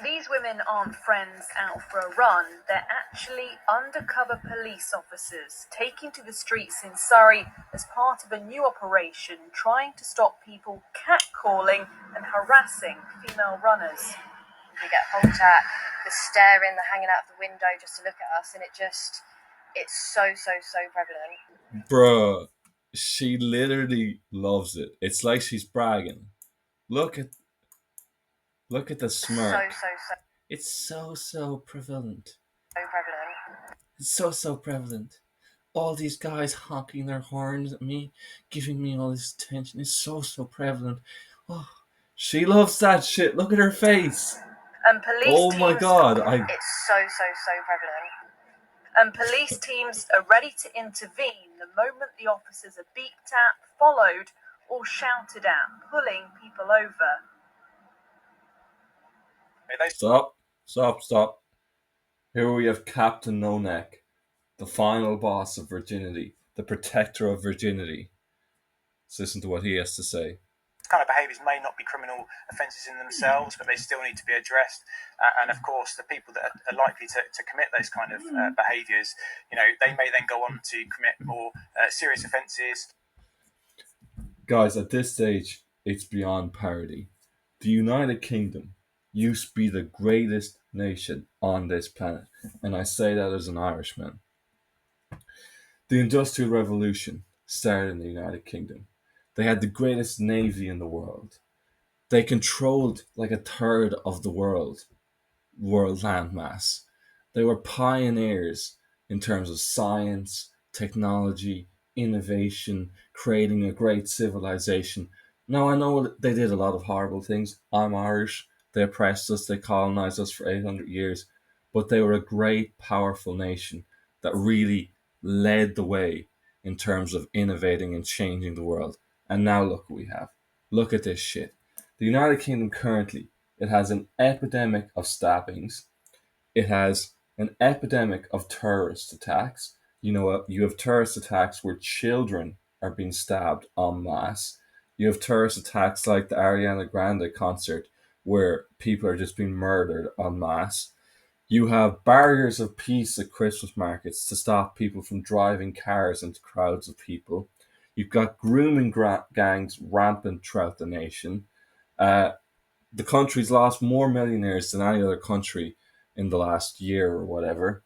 These women aren't friends out for a run, they're actually undercover police officers taking to the streets in Surrey as part of a new operation trying to stop people catcalling and harassing female runners. We get honked at, the staring, the hanging out of the window just to look at us, and it's so prevalent. Bruh, she literally loves it. It's like she's bragging. Look at the smirk. So It's so prevalent. prevalent. It's so prevalent. All these guys honking their horns at me, giving me all this attention. It's so prevalent. Oh, she loves that shit. Look at her face. And police Oh my teams god, It's so prevalent. and police teams are ready to intervene the moment the officers are beeped at, followed, or shouted at, pulling people over. Stop. Here we have Captain No Neck, the final boss of virginity, the protector of virginity. Let's listen to what he has to say. Kind of behaviours may not be criminal offences in themselves, but they still need to be addressed. And of course, the people that are likely to commit those kind of behaviours, they may then go on to commit more serious offences. Guys, at this stage, it's beyond parody. The United Kingdom used to be the greatest nation on this planet, and I say that as an Irishman. The Industrial Revolution started in the United Kingdom. They had the greatest navy in the world. They controlled like a third of the world landmass. They were pioneers in terms of science, technology, innovation, creating a great civilization. Now, I know they did a lot of horrible things. I'm Irish. They oppressed us. They colonized us for 800 years. But they were a great, powerful nation that really led the way in terms of innovating and changing the world. And now look what we have. Look at this shit. The United Kingdom currently, it has an epidemic of stabbings. It has an epidemic of terrorist attacks. You have terrorist attacks where children are being stabbed en masse. You have terrorist attacks like the Ariana Grande concert where people are just being murdered en masse. You have barriers of peace at Christmas markets to stop people from driving cars into crowds of people. You've got grooming gangs rampant throughout the nation. The country's lost more millionaires than any other country in the last year or whatever.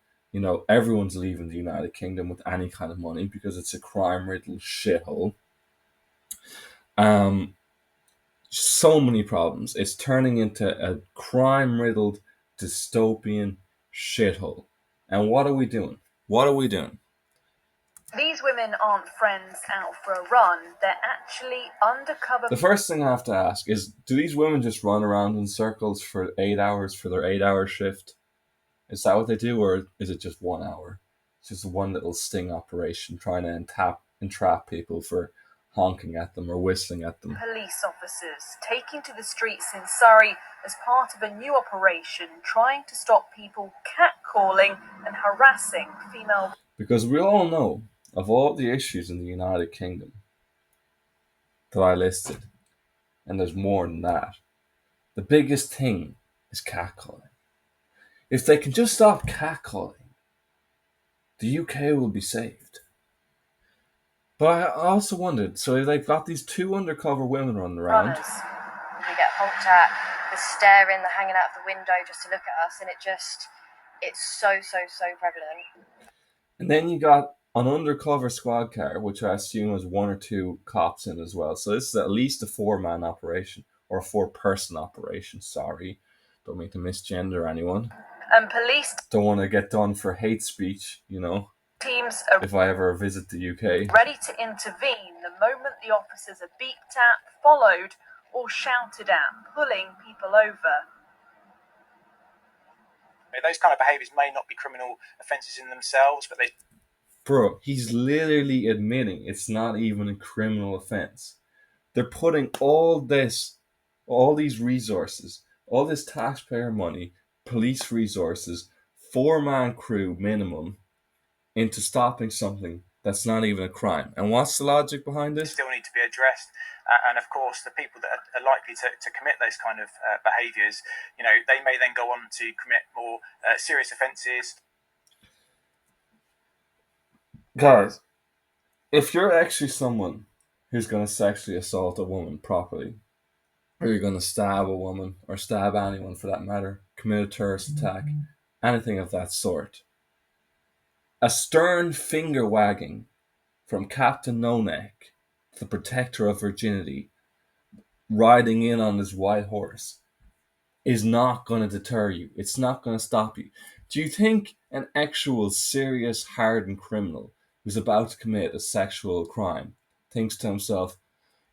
Everyone's leaving the United Kingdom with any kind of money because it's a crime-riddled shithole. So many problems. It's turning into a crime-riddled dystopian shithole. And what are we doing? These women aren't friends out for a run, they're actually undercover. The first thing I have to ask is, do these women just run around in circles for 8 hours for their 8-hour shift? Is that what they do, or is it just 1 hour? It's just one little sting operation trying to entrap people for honking at them or whistling at them. Police officers taking to the streets in Surrey as part of a new operation trying to stop people catcalling and harassing female. Because we all know, of all the issues in the United Kingdom that I listed, and there's more than that, the biggest thing is catcalling. If they can just stop catcalling, the UK will be saved. But I also wondered, so they've got these two undercover women running around. We get honked at, the staring, the hanging out of the window just to look at us, and it's so prevalent. And then you got an undercover squad car, which I assume has one or two cops in as well. So this is at least a 4-man operation, or a 4-person operation, sorry. Don't mean to misgender anyone. And police don't want to get done for hate speech, teams are if I ever visit the UK. ready to intervene the moment the officers are beeped at, followed, or shouted at, pulling people over. Those kind of behaviours may not be criminal offences in themselves, but they... Bro, he's literally admitting it's not even a criminal offence. They're putting all these resources, all this taxpayer money, police resources, 4-man crew minimum, into stopping something that's not even a crime. And what's the logic behind this? Still need to be addressed. And of course, the people that are likely to commit those kind of behaviours, they may then go on to commit more serious offences. Guys, if you're actually someone who's going to sexually assault a woman properly, or you're going to stab a woman, or stab anyone for that matter, commit a terrorist attack, anything of that sort, a stern finger wagging from Captain No Neck, the protector of virginity, riding in on his white horse, is not going to deter you. It's not going to stop you. Do you think an actual serious hardened criminal who's about to commit a sexual crime thinks to himself,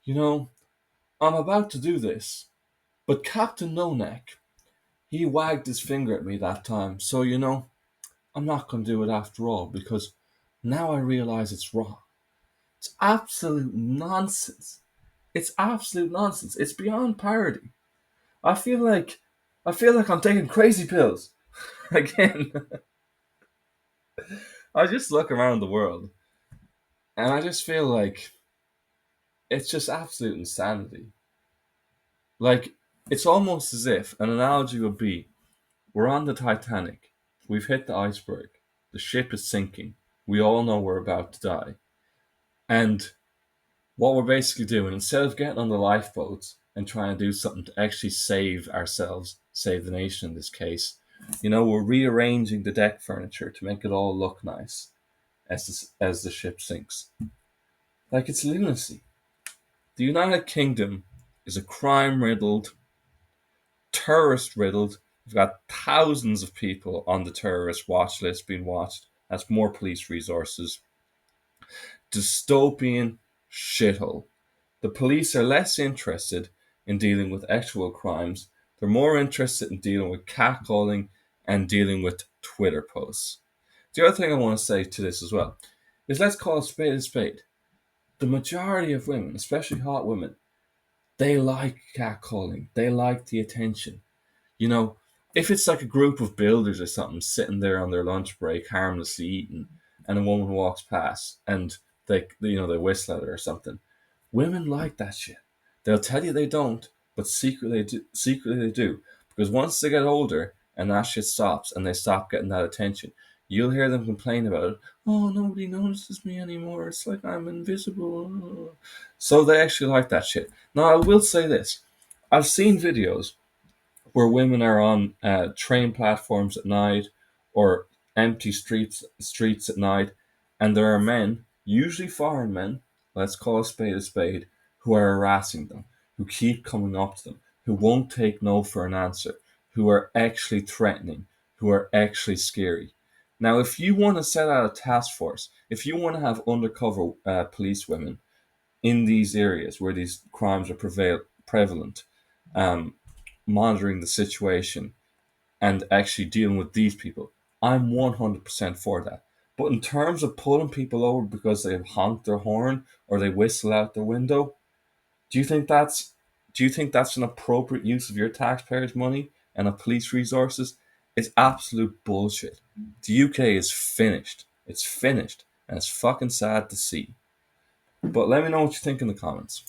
I'm about to do this, but Captain No Neck, he wagged his finger at me that time, so I'm not going to do it after all because now I realize it's wrong. It's absolute nonsense. It's absolute nonsense. It's beyond parody. I feel like I'm taking crazy pills again. I just look around the world and I just feel like it's just absolute insanity. Like, it's almost as if an analogy would be we're on the Titanic, we've hit the iceberg, the ship is sinking, we all know we're about to die. And what we're basically doing, instead of getting on the lifeboats and trying to do something to actually save ourselves, save the nation in this case, we're rearranging the deck furniture to make it all look nice as the ship sinks. Like, it's lunacy. The United Kingdom is a crime-riddled, terrorist-riddled. We've got thousands of people on the terrorist watch list being watched. That's more police resources. Dystopian shithole. The police are less interested in dealing with actual crimes. They're more interested in dealing with catcalling and dealing with Twitter posts. The other thing I want to say to this as well is let's call a spade a spade. The majority of women, especially hot women, they like catcalling. They like the attention. If it's like a group of builders or something sitting there on their lunch break, harmlessly eating, and a woman walks past and they whistle at her or something, women like that shit. They'll tell you they don't, but secretly they do. Because once they get older and that shit stops and they stop getting that attention, you'll hear them complain about it. Oh, nobody notices me anymore. It's like I'm invisible. So they actually like that shit. Now, I will say this. I've seen videos where women are on train platforms at night or empty streets at night, and there are men, usually foreign men, let's call a spade, who are harassing them, who keep coming up to them, who won't take no for an answer, who are actually threatening, who are actually scary. Now, if you want to set out a task force, if you want to have undercover police women in these areas where these crimes are prevalent, um, monitoring the situation and actually dealing with these people, I'm 100% for that. But in terms of pulling people over because they honk their horn or they whistle out the window, do you think that's an appropriate use of your taxpayers' money and of police resources? It's absolute bullshit. The UK is finished. It's finished, and it's fucking sad to see. But let me know what you think in the comments.